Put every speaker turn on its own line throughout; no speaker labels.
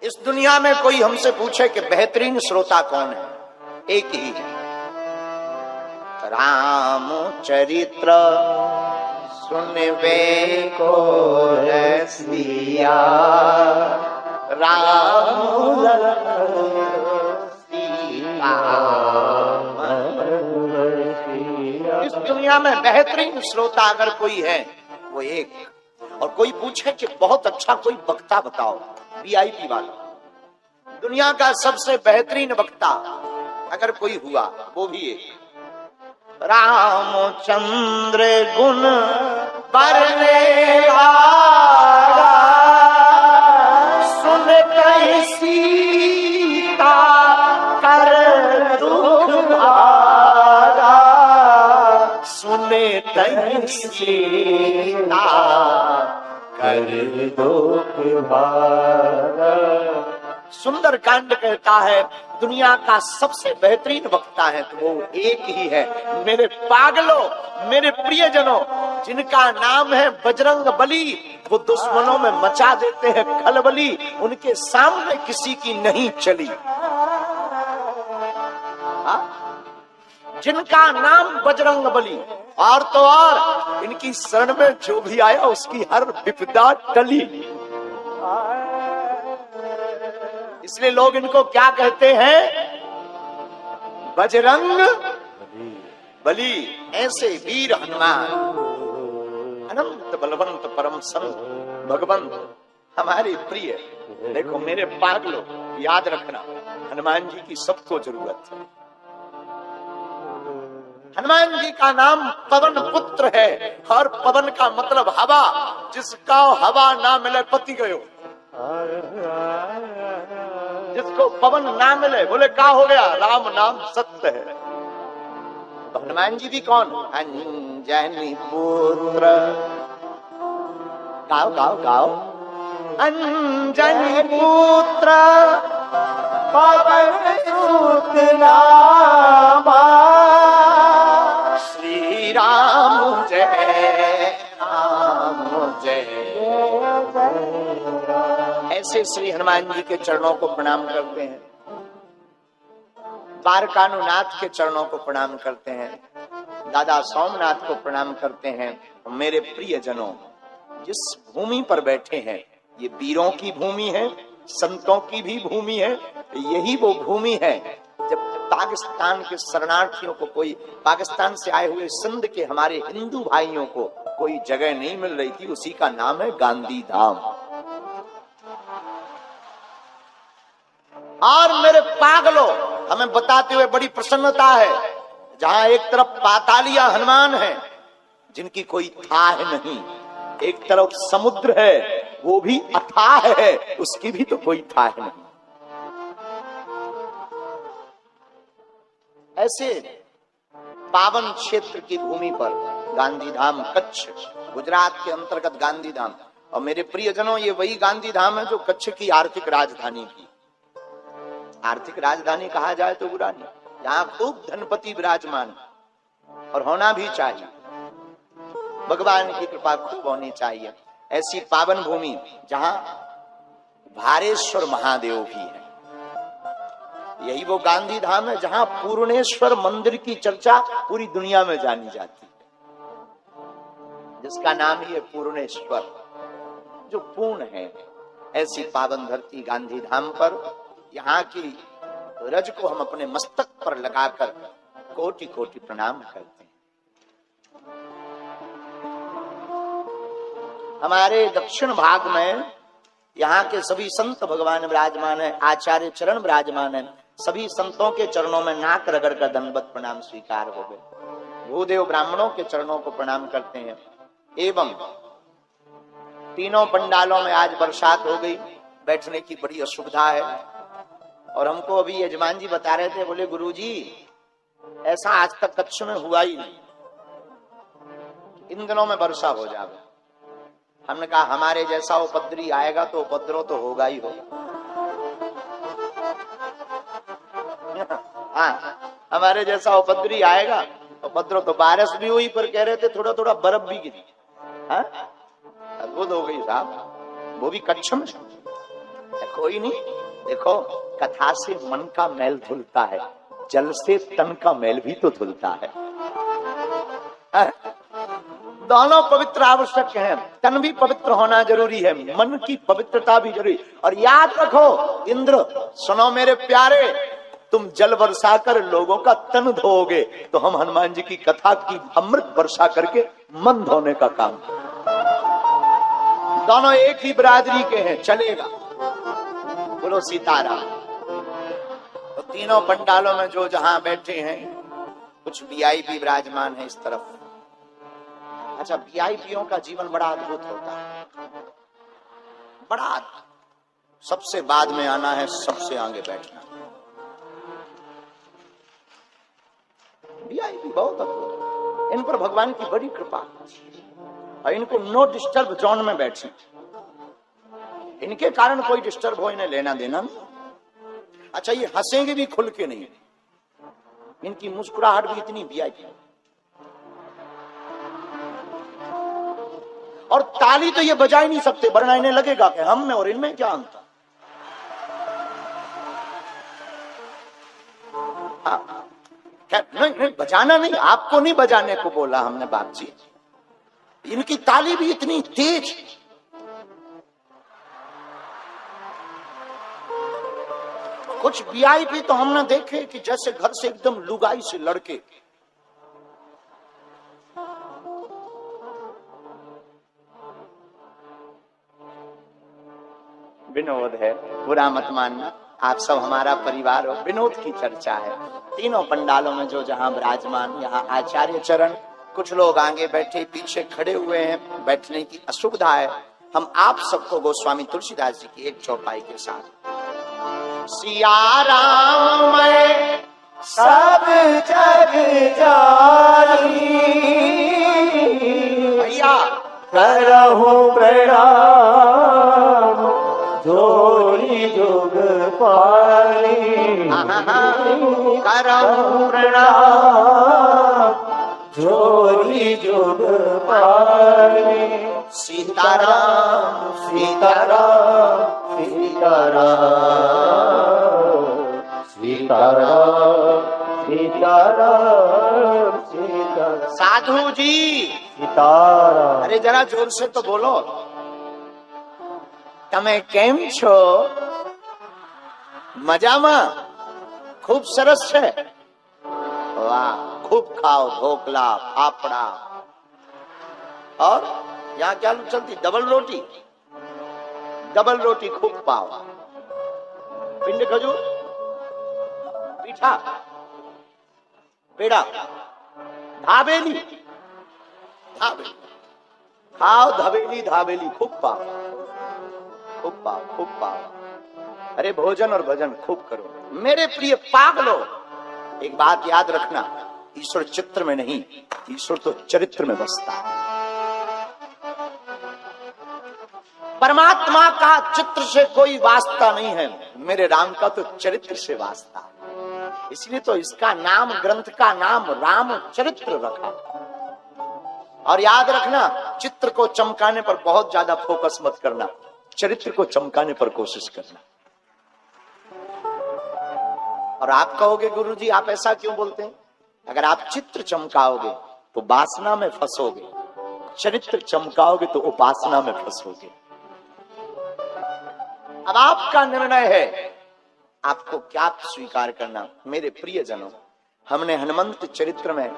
इस दुनिया में कोई हमसे पूछे कि बेहतरीन श्रोता कौन है, एक ही है, राम चरित्र सुनवे को रसिया, राम इस दुनिया में बेहतरीन श्रोता अगर कोई है वो एक। और कोई पूछे कि बहुत अच्छा कोई वक्ता बताओ, वीआईपी वाला, दुनिया का सबसे बेहतरीन वक्ता अगर कोई हुआ वो भी एक, रामचंद्र गुण बरने वाला, सुन कहीं सीता कर दुख भागा, सुने कहीं सीता कर दुख भागा। सुंदर कांड कहता है दुनिया का सबसे बेहतरीन वक्ता है तो वो एक ही है। मेरे पागलों, मेरे प्रियजनों, जिनका नाम है बजरंग बली, वो दुश्मनों में मचा देते हैं खलबली, उनके सामने किसी की नहीं चली। जिनका नाम बजरंग बली, और तो और इनकी शरण में जो भी आया उसकी हर विपदा टली। इसलिए लोग इनको क्या कहते हैं, बजरंग बली। ऐसे वीर हनुमान, अनंत बलवंत परम संत भगवंत हमारे प्रिय। देखो मेरे पागलों, याद रखना हनुमान जी की सबको जरूरत है। हनुमान जी का नाम पवन पुत्र है, और पवन का मतलब हवा, जिसका हवा ना मिले पति गयो। जिसको पवन ना मिले बोले क्या हो गया, राम नाम सत्य है। तो हनुमान जी भी कौन, अंजनी पुत्र, गाओ गाओ गाओ, अंजनी पुत्र पवन सुत नामा, श्री राम जय राम जय। ऐसे श्री हनुमान जी के चरणों को प्रणाम करते हैं, द्वारकानुनाथ के चरणों को प्रणाम करते हैं, दादा सोमनाथ को प्रणाम करते हैं। मेरे प्रियजनों, जिस भूमि पर बैठे हैं ये वीरों की भूमि है, संतों की भी भूमि है। यही वो भूमि है जब पाकिस्तान के शरणार्थियों को, कोई पाकिस्तान से आए हुए सिंध के हमारे हिंदू भाइयों को कोई जगह नहीं मिल रही थी, उसी का नाम है गांधी धाम। और मेरे पागलों, हमें बताते हुए बड़ी प्रसन्नता है, जहां एक तरफ पातालिया हनुमान है जिनकी कोई थाह नहीं, एक तरफ समुद्र है वो भी अथाह है, उसकी भी तो कोई थाह नहीं। ऐसे पावन क्षेत्र की भूमि पर गांधी धाम, कच्छ, गुजरात के अंतर्गत गांधी धाम। और मेरे प्रियजनों, ये वही गांधी धाम है जो कच्छ की आर्थिक राजधानी थी। आर्थिक राजधानी कहा जाए तो बुरा नहीं, यहाँ खूब धनपति विराजमान, और होना भी चाहिए, भगवान की कृपा खूब होनी चाहिए। ऐसी पावन भूमि जहां भारेश्वर महादेव भी है, यही वो गांधी धाम है जहां पूर्णेश्वर मंदिर की चर्चा पूरी दुनिया में जानी जाती है, जिसका नाम ही है पूर्णेश्वर, जो पूर्ण है। ऐसी पावन धरती गांधी धाम पर यहाँ की रज को हम अपने मस्तक पर लगाकर कोटि कोटि प्रणाम करते हैं। हमारे दक्षिण भाग में यहाँ के सभी संत भगवान विराजमान है, आचार्य चरण विराजमान है। सभी संतों के चरणों में नाक रगड़ कर दंडवत प्रणाम स्वीकार हो गए। भूदेव ब्राह्मणों के चरणों को प्रणाम करते हैं। एवं तीनों पंडालों में आज बरसात हो गई, बैठने की बड़ी असुविधा है। और हमको अभी यजमान जी बता रहे थे, बोले गुरुजी ऐसा आज तक कच्छ में हुआ ही नहीं, इन दिनों में वर्षा हो जाए। हमने कहा हमारे जैसा उपद्रवी आएगा तो उपद्रव तो होगा ही होगा। हाँ, हमारे जैसा उपद्रवी आएगा, उपद्रव तो बारिश भी हुई, पर कह रहे थे थोड़ा थोड़ा बर्फ भी गिरी। हाँ, अद्भुत हो गई साहब, वो भी कच्छ में। कोई नहीं। देखो, कथा से मन का मैल धुलता है, जल से तन का मैल भी तो धुलता है। दोनों पवित्र आवश्यक हैं। तन भी पवित्र होना जरूरी है, मन की पवित्रता भी जरूरी। और याद रखो इंद्र, सुनो मेरे प्यारे, तुम जल वर्षा कर लोगों का तन धोओगे तो हम हनुमान जी की कथा की अमृत वर्षा करके मन धोने का काम। दोनों एक ही बिरादरी के हैं, चलेगा। बोलो सीताराम। तो तीनों पंडालों में जो जहां बैठे हैं, कुछ वीआईपी विराजमान है इस तरफ। अच्छा, वीआईपीओं का जीवन बड़ा अद्भुत होता है, बड़ा। सबसे बाद में आना है, सबसे आगे बैठना। वीआईपी बहुत अद्भुत, इन पर भगवान की बड़ी कृपा। और इनको नो डिस्टर्ब जोन में बैठे, इनके कारण कोई डिस्टर्ब हो, इन्हें लेना देना नहीं। अच्छा, ये हंसेंगे भी खुल के नहीं, इनकी मुस्कुराहट भी इतनी वीआईपी। और ताली तो ये बजा ही नहीं सकते, वरना इन्हें लगेगा कि हम में और इनमें क्या अंतर। नहीं, नहीं बजाना नहीं, आपको नहीं बजाने को बोला हमने बाप जी। इनकी ताली भी इतनी तेज। कुछ वीआईपी तो हमने देखे कि जैसे घर से एकदम लुगाई से लड़के। विनोद है, बुरा मत मानना, आप सब हमारा परिवार हो। विनोद की चर्चा है। तीनों पंडालों में जो जहां विराजमान, यहाँ आचार्य चरण, कुछ लोग आगे बैठे, पीछे खड़े हुए हैं, बैठने की असुविधा है। हम आप सबको गोस्वामी तुलसीदास जी की एक चौपाई के साथ, सिया राम मैं सब जग जानी, भैया
करहूं प्रणाम जोड़ी जुग पानी,
करहूं
प्रणाम जोड़ी जुग पानी।
सीताराम
सीताराम सीताराम सीताराम सीताराम सीताराम।
साधु जी
सीताराम।
अरे जरा जोर से तो बोलो। તમે કેમ છો? મજામાં? खूब सरस છે। वाह, खूब खाओ ढोकला फाफड़ा। और यहाँ क्या चलती? डबल रोटी, डबल रोटी खूब पाओ। पिंड खजूर, पीठा, पेड़ा, धाबेली, धाबेली खाओ, धबेली धाबेली खूब पाओ, खूब पाओ, खूब पाओ। अरे भोजन और भजन खूब करो मेरे प्रिय पागलो। एक बात याद रखना, ईश्वर चित्र में नहीं, ईश्वर तो चरित्र में बसता है। परमात्मा का चित्र से कोई वास्ता नहीं है, मेरे राम का तो चरित्र से वास्ता है। इसलिए तो इसका नाम, ग्रंथ का नाम राम चरित्र रखा। और याद रखना, चित्र को चमकाने पर बहुत ज्यादा फोकस मत करना, चरित्र को चमकाने पर कोशिश करना। और आप कहोगे गुरुजी आप ऐसा क्यों बोलते हैं? अगर आप चित्र चमकाओगे तो वासना में फंसोगे, चरित्र चमकाओगे तो उपासना में फंसोगे। अब आपका निर्णय है, आपको क्या स्वीकार करना। मेरे प्रियजनों, हमने हनुमंत चरित्र में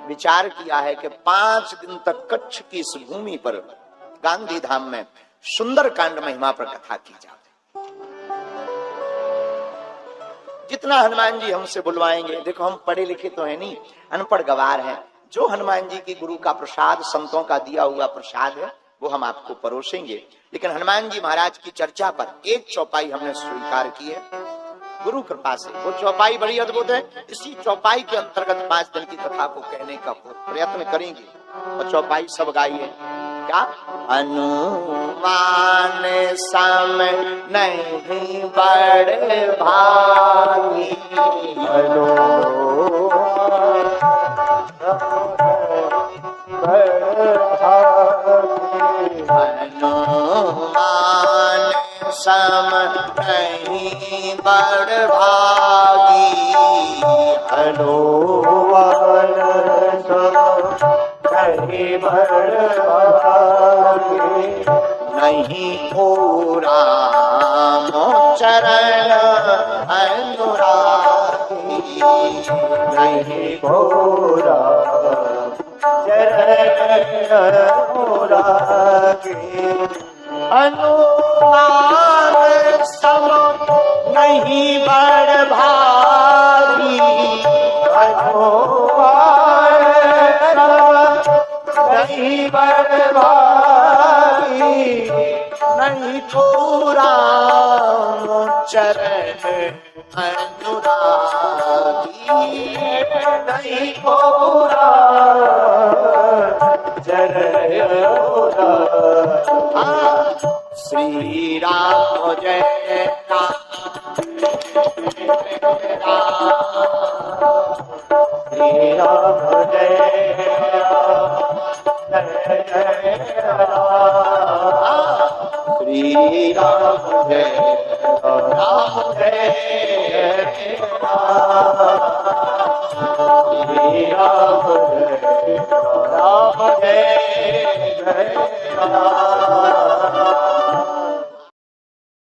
विचार किया है कि 5 दिन तक कच्छ की इस भूमि पर गांधी धाम में सुंदर कांड महिमा पर कथा की जाए। जितना हनुमान जी हमसे बुलवाएंगे, देखो हम पढ़े लिखे तो है नहीं, अनपढ़ गवार हैं, जो हनुमान जी की गुरु का प्रसाद, संतों का दिया हुआ प्रसाद है वो हम आपको परोसेंगे। लेकिन हनुमान जी महाराज की चर्चा पर एक चौपाई हमने स्वीकार की है गुरु कृपा से। वो चौपाई बड़ी अद्भुत है। इसी चौपाई के अंतर्गत 5 दिन की कथा को कहने का प्रयत्न करेंगे। और चौपाई सब गाइए। क्या? हनुमान सम नहीं बड़े भागी, हनुमान सम नहीं बड़भागी
हनुमान नहीं बड़भागी
नहीं पूरा चरण अनुरागी
नहीं पूरा चरण अनुरागी
हनुमान सम नहीं बड़भागी
हनुमान नहीं बड़भागी
नहीं पूरा चरण अनुरागी
नहीं पूरा चरण अनुरागी
श्री राम जय राम
श्री राम जय राम
श्री राम जय
राम जय राम श्री राम जय राम जय